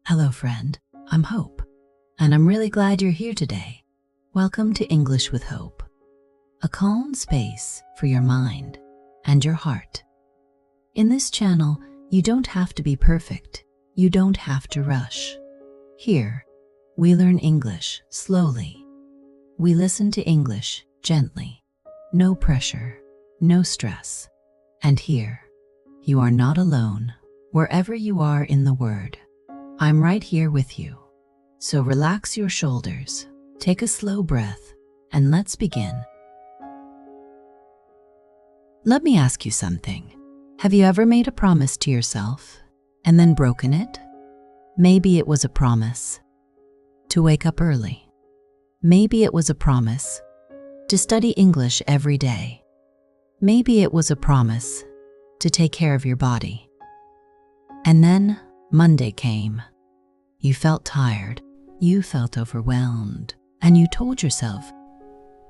Hello, friend. I'm Hope, and I'm really glad you're here today. Welcome to English with Hope, a calm space for your mind and your heart. In this channel, you don't have to be perfect. You don't have to rush. Here, we learn English slowly. We listen to English gently. No pressure, no stress. And here, you are not alone, wherever you are in the word. I'm right here with you. So relax your shoulders, take a slow breath, and let's begin. Let me ask you something. Have you ever made a promise to yourself and then broken it? Maybe it was a promise to wake up early. Maybe it was a promise to study English every day. Maybe it was a promise to take care of your body. And then Monday came. You felt tired, you felt overwhelmed, and you told yourself,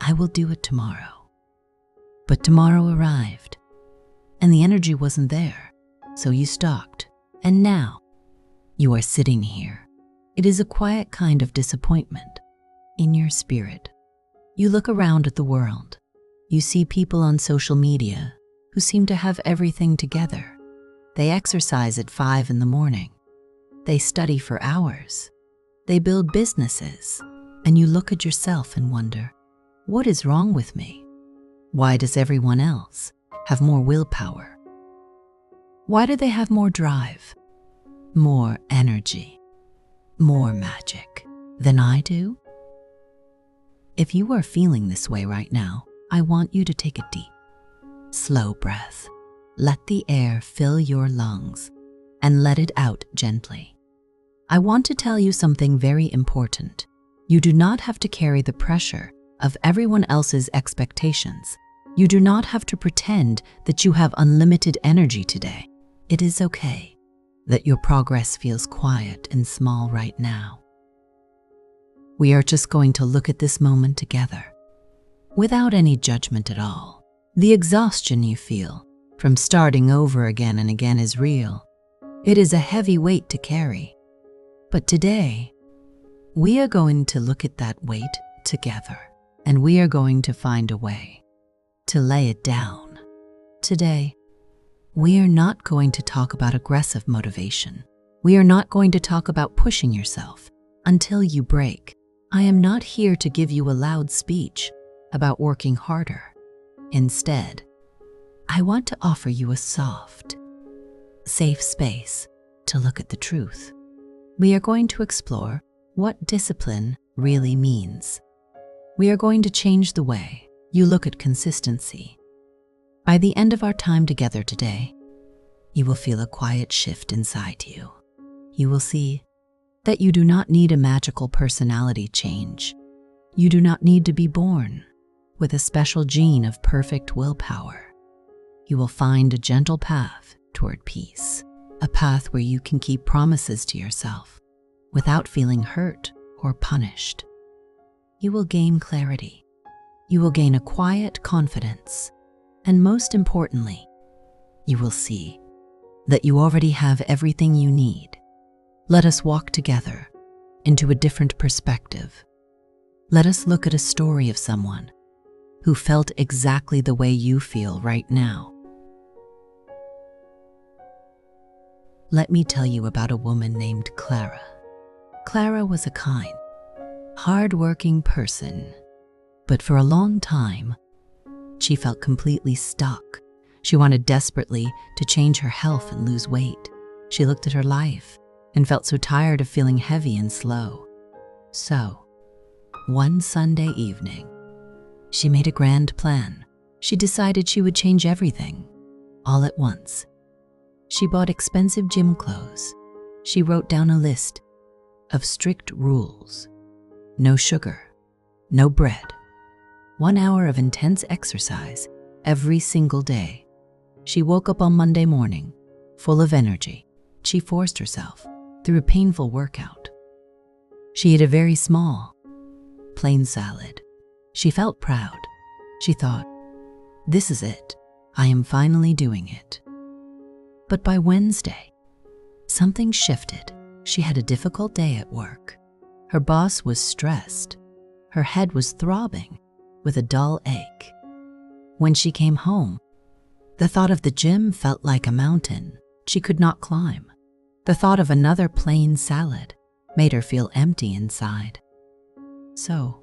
I will do it tomorrow. But tomorrow arrived, and the energy wasn't there, so you stopped, and now you are sitting here. It is a quiet kind of disappointment in your spirit. You look around at the world. You see people on social media who seem to have everything together. They exercise at 5 in the morning. They study for hours. They build businesses. And you look at yourself and wonder, what is wrong with me? Why does everyone else have more willpower? Why do they have more drive, more energy, more magic than I do? If you are feeling this way right now, I want you to take a deep, slow breath. Let the air fill your lungs and let it out gently. I want to tell you something very important. You do not have to carry the pressure of everyone else's expectations. You do not have to pretend that you have unlimited energy today. It is okay that your progress feels quiet and small right now. We are just going to look at this moment together, without any judgment at all. The exhaustion you feel from starting over again and again is real. It is a heavy weight to carry. But today, we are going to look at that weight together, and we are going to find a way to lay it down. Today, we are not going to talk about aggressive motivation. We are not going to talk about pushing yourself until you break. I am not here to give you a loud speech about working harder. Instead, I want to offer you a soft, safe space to look at the truth. We are going to explore what discipline really means. We are going to change the way you look at consistency. By the end of our time together today, you will feel a quiet shift inside you. You will see that you do not need a magical personality change. You do not need to be born with a special gene of perfect willpower. You will find a gentle path toward peace, a path where you can keep promises to yourself without feeling hurt or punished. You will gain clarity. You will gain a quiet confidence. And most importantly, you will see that you already have everything you need. Let us walk together into a different perspective. Let us look at a story of someone who felt exactly the way you feel right now. Let me tell you about a woman named Clara. Clara was a kind, hard-working person, but for a long time, she felt completely stuck. She wanted desperately to change her health and lose weight. She looked at her life and felt so tired of feeling heavy and slow. So, one Sunday evening, she made a grand plan. She decided she would change everything, all at once. She bought expensive gym clothes. She wrote down a list of strict rules. No sugar, no bread, 1 hour of intense exercise every single day. She woke up on Monday morning, full of energy. She forced herself through a painful workout. She ate a very small, plain salad. She felt proud. She thought, this is it. I am finally doing it. But by Wednesday, something shifted. She had a difficult day at work. Her boss was stressed. Her head was throbbing with a dull ache. When she came home, the thought of the gym felt like a mountain she could not climb. The thought of another plain salad made her feel empty inside. So,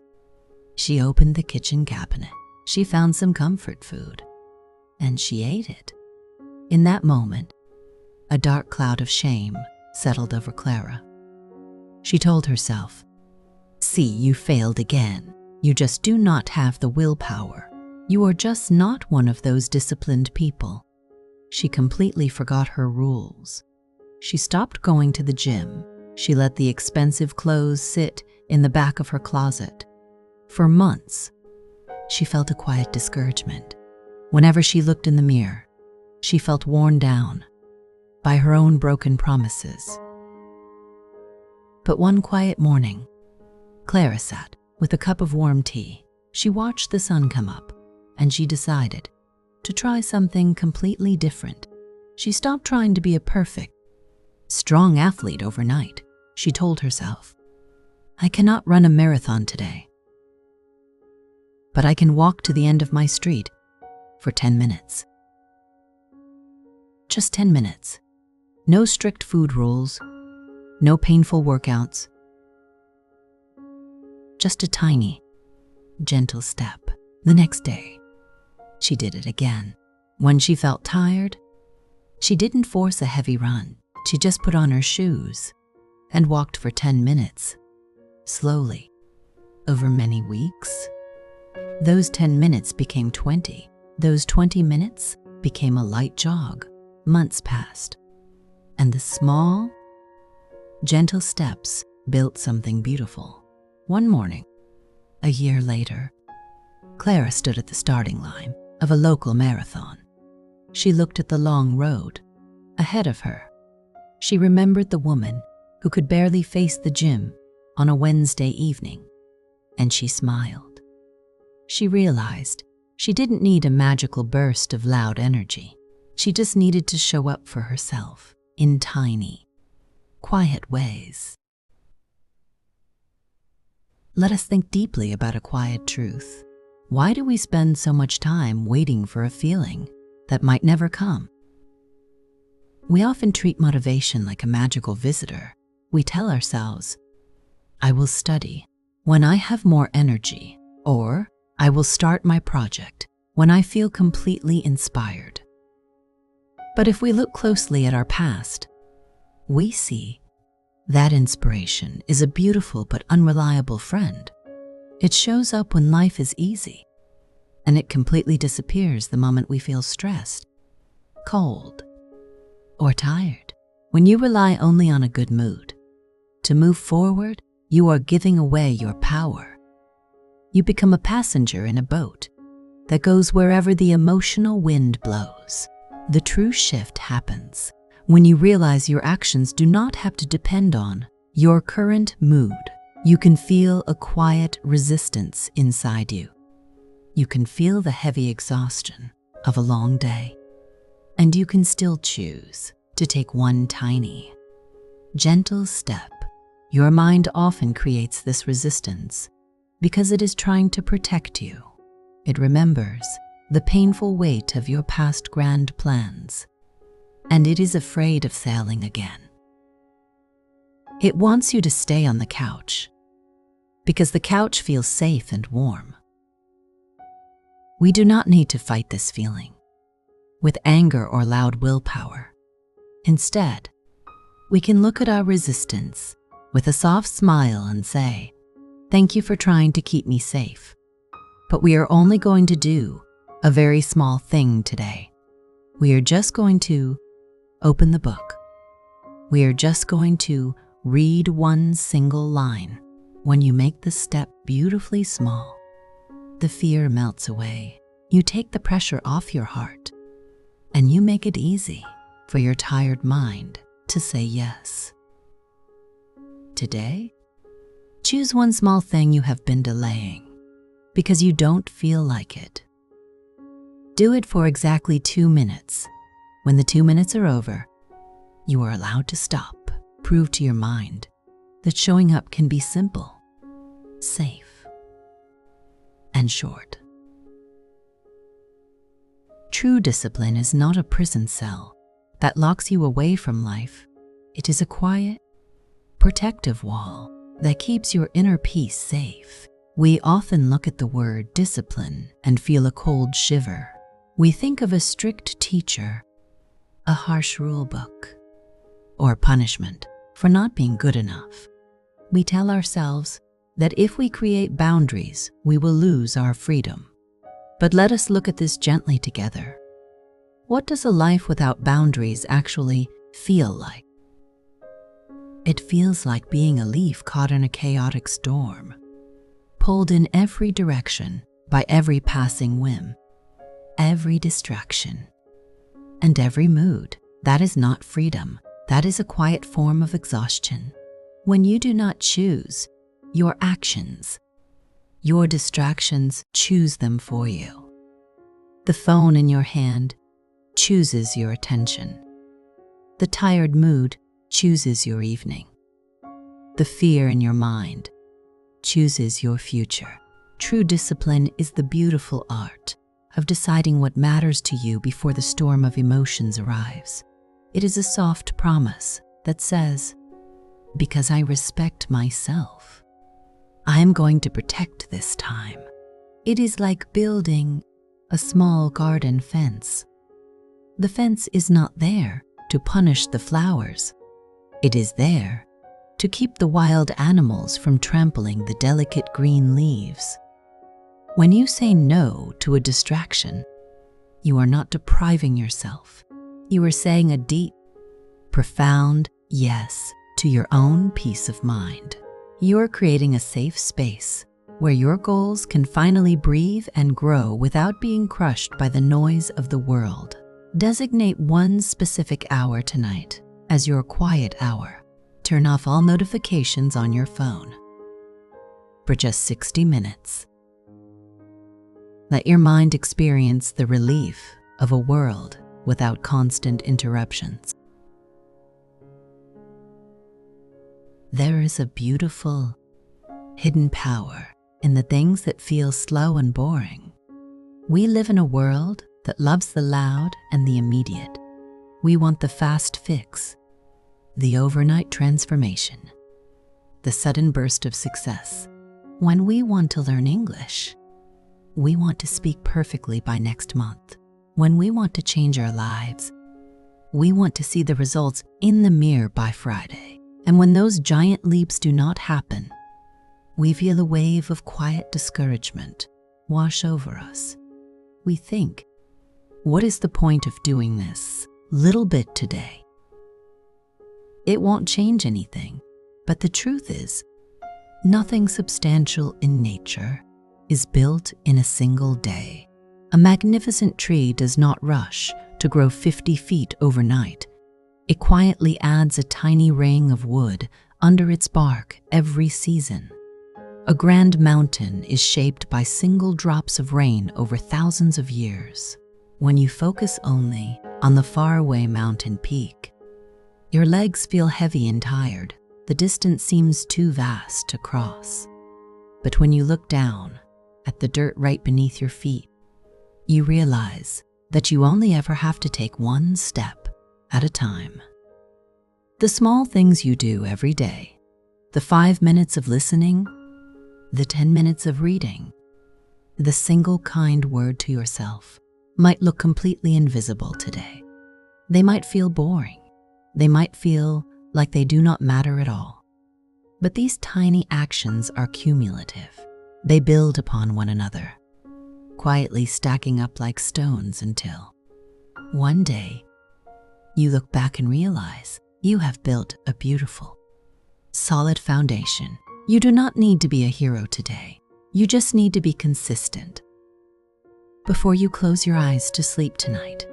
she opened the kitchen cabinet. She found some comfort food, and she ate it. In that moment, a dark cloud of shame settled over Clara. She told herself, "See, you failed again. You just do not have the willpower. You are just not one of those disciplined people." She completely forgot her rules. She stopped going to the gym. She let the expensive clothes sit in the back of her closet. For months, she felt a quiet discouragement. Whenever she looked in the mirror, she felt worn down by her own broken promises. But one quiet morning, Clara sat with a cup of warm tea. She watched the sun come up, and she decided to try something completely different. She stopped trying to be a perfect, strong athlete overnight. She told herself, "I cannot run a marathon today, but I can walk to the end of my street for 10 minutes. Just 10 minutes. No strict food rules, no painful workouts. Just a tiny, gentle step." The next day, she did it again. When she felt tired, she didn't force a heavy run. She just put on her shoes and walked for 10 minutes, slowly, over many weeks. Those 10 minutes became 20. Those 20 minutes became a light jog. Months passed, and the small, gentle steps built something beautiful. One morning, a year later, Clara stood at the starting line of a local marathon. She looked at the long road ahead of her. She remembered the woman who could barely face the gym on a Wednesday evening, and she smiled. She realized she didn't need a magical burst of loud energy. She just needed to show up for herself in tiny, quiet ways. Let us think deeply about a quiet truth. Why do we spend so much time waiting for a feeling that might never come? We often treat motivation like a magical visitor. We tell ourselves, "I will study when I have more energy," or "I will start my project when I feel completely inspired." But if we look closely at our past, we see that inspiration is a beautiful but unreliable friend. It shows up when life is easy, and it completely disappears the moment we feel stressed, cold, or tired. When you rely only on a good mood to move forward, you are giving away your power. You become a passenger in a boat that goes wherever the emotional wind blows. The true shift happens when you realize your actions do not have to depend on your current mood. You can feel a quiet resistance inside you. You can feel the heavy exhaustion of a long day, and you can still choose to take one tiny, gentle step. Your mind often creates this resistance because it is trying to protect you. It remembers the painful weight of your past grand plans, and it is afraid of failing again. It wants you to stay on the couch because the couch feels safe and warm. We do not need to fight this feeling with anger or loud willpower. Instead, we can look at our resistance with a soft smile and say, "Thank you for trying to keep me safe, but we are only going to do a very small thing today. We are just going to open the book. We are just going to read one single line." When you make the step beautifully small, the fear melts away. You take the pressure off your heart, and you make it easy for your tired mind to say yes. Today, choose one small thing you have been delaying because you don't feel like it. Do it for exactly 2 minutes. When the 2 minutes are over, you are allowed to stop, prove to your mind that showing up can be simple, safe, and short. True discipline is not a prison cell that locks you away from life. It is a quiet, protective wall that keeps your inner peace safe. We often look at the word discipline and feel a cold shiver. We think of a strict teacher, a harsh rule book, or punishment for not being good enough. We tell ourselves that if we create boundaries, we will lose our freedom. But let us look at this gently together. What does a life without boundaries actually feel like? It feels like being a leaf caught in a chaotic storm, pulled in every direction by every passing whim, every distraction, and every mood. That is not freedom. That is a quiet form of exhaustion. When you do not choose your actions, your distractions choose them for you. The phone in your hand chooses your attention. The tired mood chooses your evening. The fear in your mind chooses your future. True discipline is the beautiful art of deciding what matters to you before the storm of emotions arrives. It is a soft promise that says, because I respect myself, I am going to protect this time. It is like building a small garden fence. The fence is not there to punish the flowers. It is there to keep the wild animals from trampling the delicate green leaves. When you say no to a distraction, you are not depriving yourself. You are saying a deep, profound yes to your own peace of mind. You are creating a safe space where your goals can finally breathe and grow without being crushed by the noise of the world. Designate one specific hour tonight as your quiet hour. Turn off all notifications on your phone for just 60 minutes. Let your mind experience the relief of a world without constant interruptions. There is a beautiful, hidden power in the things that feel slow and boring. We live in a world that loves the loud and the immediate. We want the fast fix, the overnight transformation, the sudden burst of success. When we want to learn English, we want to speak perfectly by next month. When we want to change our lives, we want to see the results in the mirror by Friday. And when those giant leaps do not happen, we feel a wave of quiet discouragement wash over us. We think, what is the point of doing this little bit today? It won't change anything, but the truth is, nothing substantial in nature is built in a single day. A magnificent tree does not rush to grow 50 feet overnight. It quietly adds a tiny ring of wood under its bark every season. A grand mountain is shaped by single drops of rain over thousands of years. When you focus only on the faraway mountain peak, your legs feel heavy and tired. The distance seems too vast to cross. But when you look down at the dirt right beneath your feet, you realize that you only ever have to take one step at a time. The small things you do every day, the 5 minutes of listening, the 10 minutes of reading, the single kind word to yourself, might look completely invisible today. They might feel boring. They might feel like they do not matter at all. But these tiny actions are cumulative. They build upon one another, quietly stacking up like stones until one day you look back and realize you have built a beautiful, solid foundation. You do not need to be a hero today. You just need to be consistent. Before you close your eyes to sleep tonight,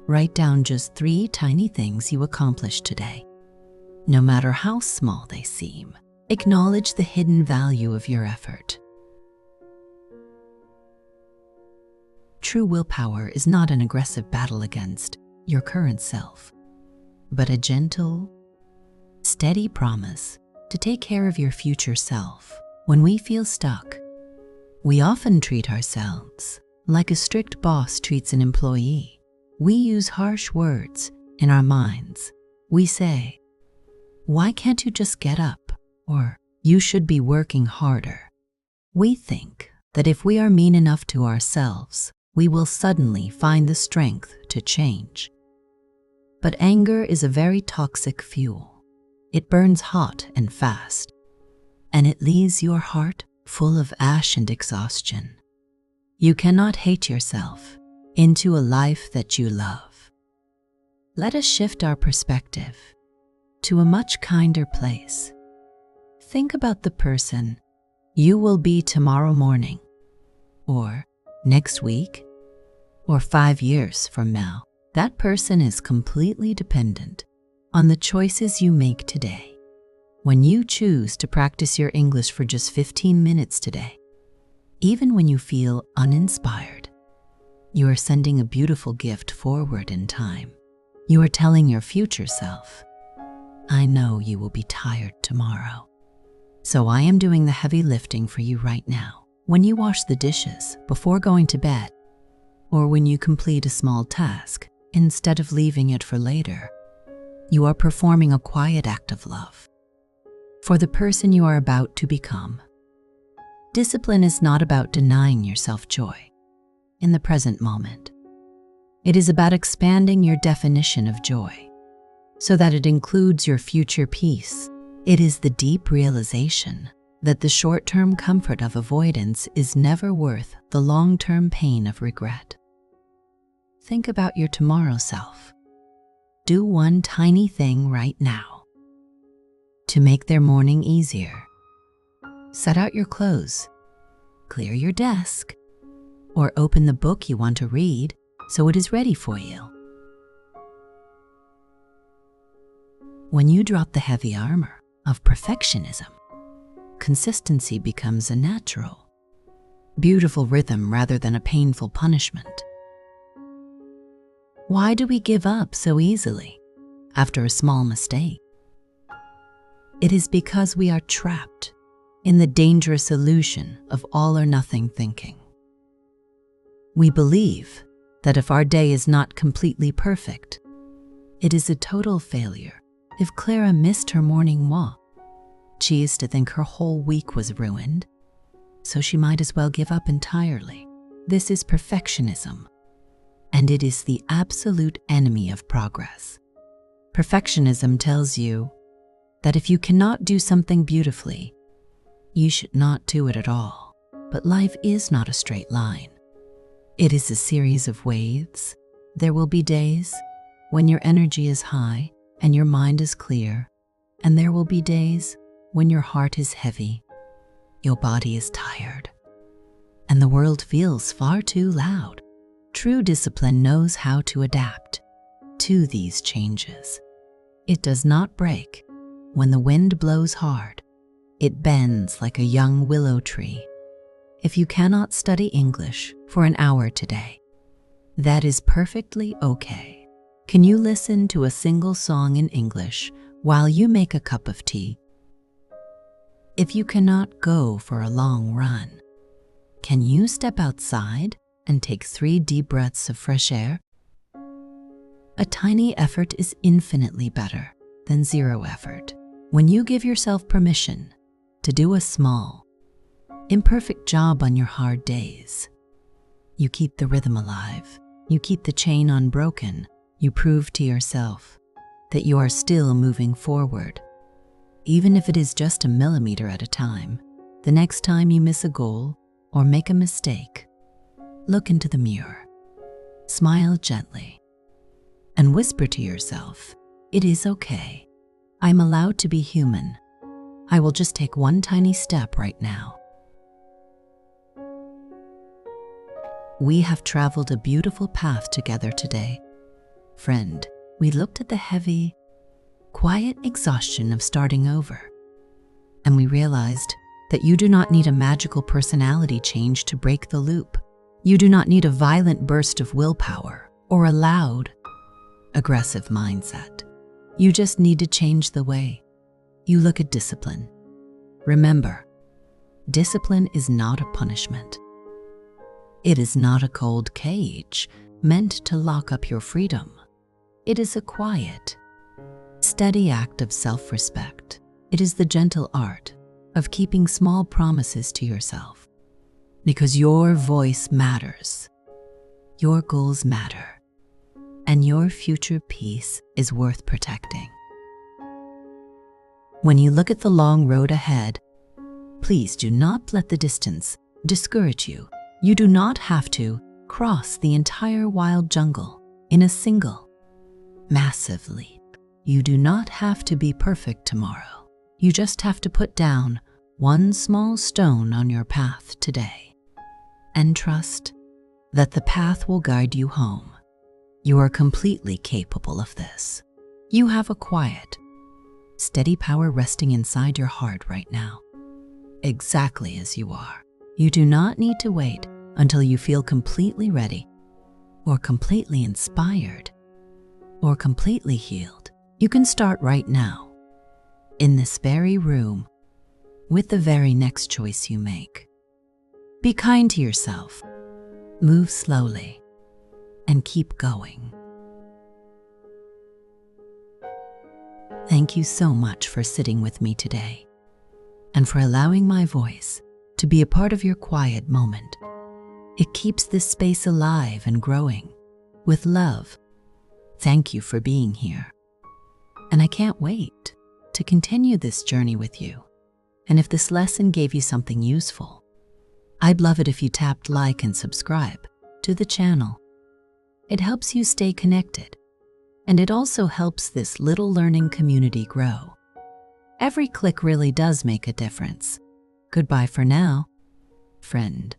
write down just 3 tiny things you accomplished today. No matter how small they seem, acknowledge the hidden value of your effort. True willpower is not an aggressive battle against your current self, but a gentle, steady promise to take care of your future self. When we feel stuck, we often treat ourselves like a strict boss treats an employee. We use harsh words in our minds. We say, "Why can't you just get up?" Or, "You should be working harder." We think that if we are mean enough to ourselves, we will suddenly find the strength to change. But anger is a very toxic fuel. It burns hot and fast, and it leaves your heart full of ash and exhaustion. You cannot hate yourself into a life that you love. Let us shift our perspective to a much kinder place. Think about the person you will be tomorrow morning, or next week, or 5 years from now. That person is completely dependent on the choices you make today. When you choose to practice your English for just 15 minutes today, even when you feel uninspired, you are sending a beautiful gift forward in time. You are telling your future self, "I know you will be tired tomorrow, so I am doing the heavy lifting for you right now." When you wash the dishes before going to bed, or when you complete a small task instead of leaving it for later, you are performing a quiet act of love for the person you are about to become. Discipline is not about denying yourself joy in the present moment. It is about expanding your definition of joy so that it includes your future peace. It is the deep realization that the short-term comfort of avoidance is never worth the long-term pain of regret. Think about your tomorrow self. Do one tiny thing right now to make their morning easier. Set out your clothes, clear your desk, or open the book you want to read so it is ready for you. When you drop the heavy armor of perfectionism, consistency becomes a natural, beautiful rhythm rather than a painful punishment. Why do we give up so easily after a small mistake? It is because we are trapped in the dangerous illusion of all or nothing thinking. We believe that if our day is not completely perfect, it is a total failure. If Clara missed her morning walk, she used to think her whole week was ruined, so she might as well give up entirely. This is perfectionism, and it is the absolute enemy of progress. Perfectionism tells you that if you cannot do something beautifully, you should not do it at all. But life is not a straight line. It is a series of waves. There will be days when your energy is high and your mind is clear, and there will be days when your heart is heavy, your body is tired, and the world feels far too loud. True discipline knows how to adapt to these changes. It does not break when the wind blows hard. It bends like a young willow tree. If you cannot study English for an hour today, that is perfectly okay. Can you listen to a single song in English while you make a cup of tea? If you cannot go for a long run, can you step outside and take 3 deep breaths of fresh air? A tiny effort is infinitely better than 0 effort. When you give yourself permission to do a small, imperfect job on your hard days, you keep the rhythm alive, you keep the chain unbroken, you prove to yourself that you are still moving forward. Even if it is just a millimeter at a time, the next time you miss a goal or make a mistake, look into the mirror, smile gently, and whisper to yourself, "It is okay. I'm allowed to be human. I will just take one tiny step right now." We have traveled a beautiful path together today. Friend, we looked at the heavy, quiet exhaustion of starting over, and we realized that you do not need a magical personality change to break the loop. You do not need a violent burst of willpower or a loud, aggressive mindset. You just need to change the way You look at discipline. Remember, discipline is not a punishment. It is not a cold cage meant to lock up your freedom. It is a quiet, steady act of self-respect. It is the gentle art of keeping small promises to yourself. Because your voice matters, your goals matter, and your future peace is worth protecting. When you look at the long road ahead, please do not let the distance discourage you. You do not have to cross the entire wild jungle in a single, massive leap. You do not have to be perfect tomorrow. You just have to put down one small stone on your path today and trust that the path will guide you home. You are completely capable of this. You have a quiet, steady power resting inside your heart right now, exactly as you are. You do not need to wait until you feel completely ready or completely inspired or completely healed. You can start right now, in this very room, with the very next choice you make. Be kind to yourself, move slowly, and keep going. Thank you so much for sitting with me today and for allowing my voice to be a part of your quiet moment. It keeps this space alive and growing. With love, thank you for being here. And I can't wait to continue this journey with you. And if this lesson gave you something useful, I'd love it if you tapped like and subscribe to the channel. It helps you stay connected, and it also helps this little learning community grow. Every click really does make a difference. Goodbye for now, friend.